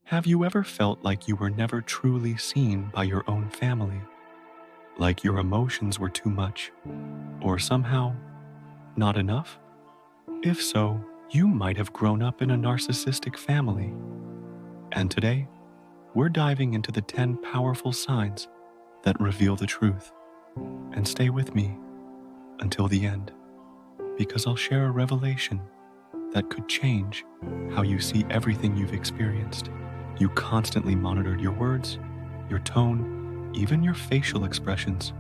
Have you ever felt like you were never truly seen by your own family? Like your emotions were too much, or somehow not enough? If so, you might have grown up in a narcissistic family. And today, we're diving into the 10 powerful signs that reveal the truth. And stay with me until the end, because I'll share a revelation that could change how you see everything you've experienced. You constantly monitored your words, your tone, even your facial expressions,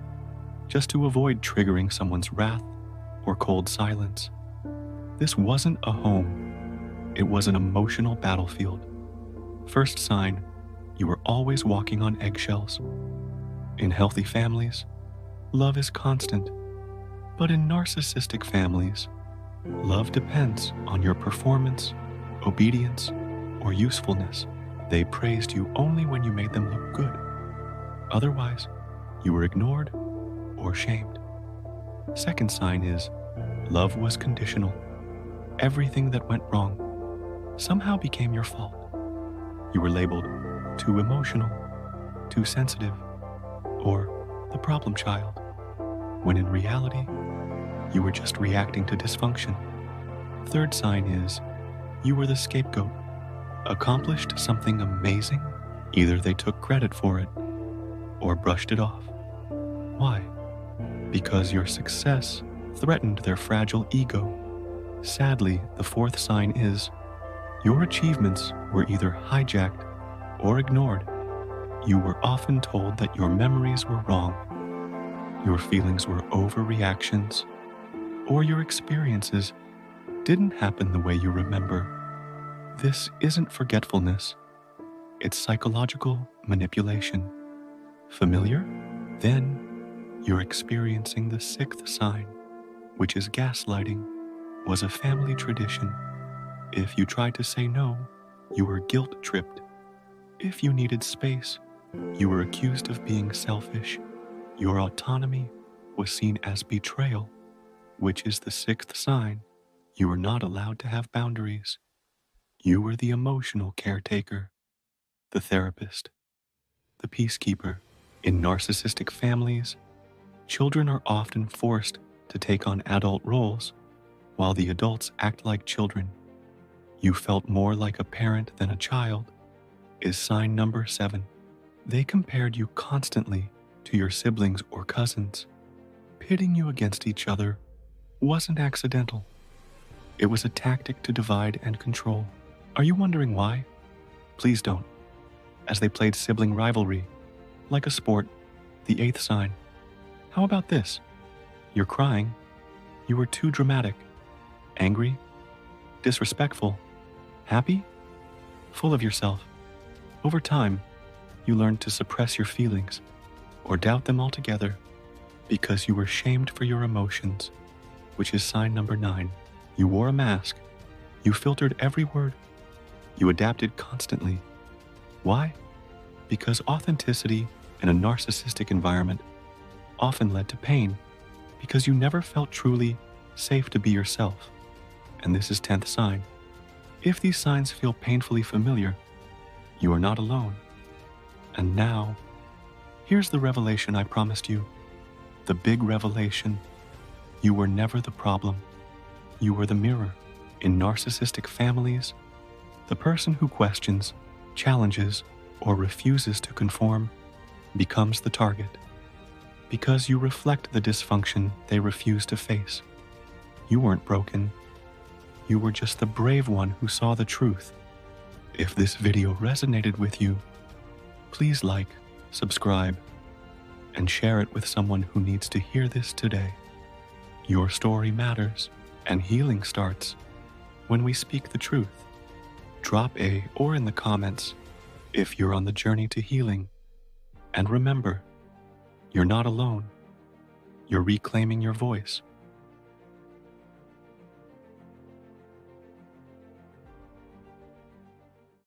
just to avoid triggering someone's wrath or cold silence. This wasn't a home, it was an emotional battlefield. First sign, you were always walking on eggshells. In healthy families, love is constant, but in narcissistic families, love depends on your performance, obedience, or usefulness. They praised you only when you made them look good. Otherwise, you were ignored or shamed. Second sign is love was conditional. Everything that went wrong somehow became your fault. You were labeled too emotional, too sensitive, or the problem child, when in reality, you were just reacting to dysfunction. Third sign is you were the scapegoat. Accomplished something amazing, either they took credit for it or brushed it off. Why? Because your success threatened their fragile ego. Sadly, the fourth sign is your achievements were either hijacked or ignored. You were often told that your memories were wrong, your feelings were overreactions, or your experiences didn't happen the way you remember. This isn't forgetfulness, it's psychological manipulation. Familiar? Then you're experiencing the sixth sign, which is gaslighting, was a family tradition. If you tried to say no, you were guilt-tripped. If you needed space, you were accused of being selfish. Your autonomy was seen as betrayal, which is the sixth sign. You were not allowed to have boundaries. You were the emotional caretaker, the therapist, the peacekeeper. In narcissistic families, children are often forced to take on adult roles while the adults act like children. You felt more like a parent than a child is sign number 7. They compared you constantly to your siblings or cousins. Pitting you against each other wasn't accidental. It was a tactic to divide and control. Are you wondering why? Please don't. As they played sibling rivalry, like a sport, the 8th sign. How about this? You're crying. You were too dramatic. Angry? Disrespectful? Happy? Full of yourself. Over time, you learned to suppress your feelings or doubt them altogether because you were shamed for your emotions, which is sign number 9. You wore a mask. You filtered every word. You adapted constantly. Why? Because authenticity in a narcissistic environment often led to pain, because you never felt truly safe to be yourself. And this is 10th sign. If these signs feel painfully familiar, you are not alone. And now, here's the revelation I promised you. The big revelation. You were never the problem. You were the mirror. In narcissistic families, the person who questions, challenges, or refuses to conform becomes the target. Because you reflect the dysfunction they refuse to face. You weren't broken. You were just the brave one who saw the truth. If this video resonated with you, please like, subscribe, and share it with someone who needs to hear this today. Your story matters, and healing starts when we speak the truth. Drop a or in the comments if you're on the journey to healing. And remember, you're not alone. You're reclaiming your voice.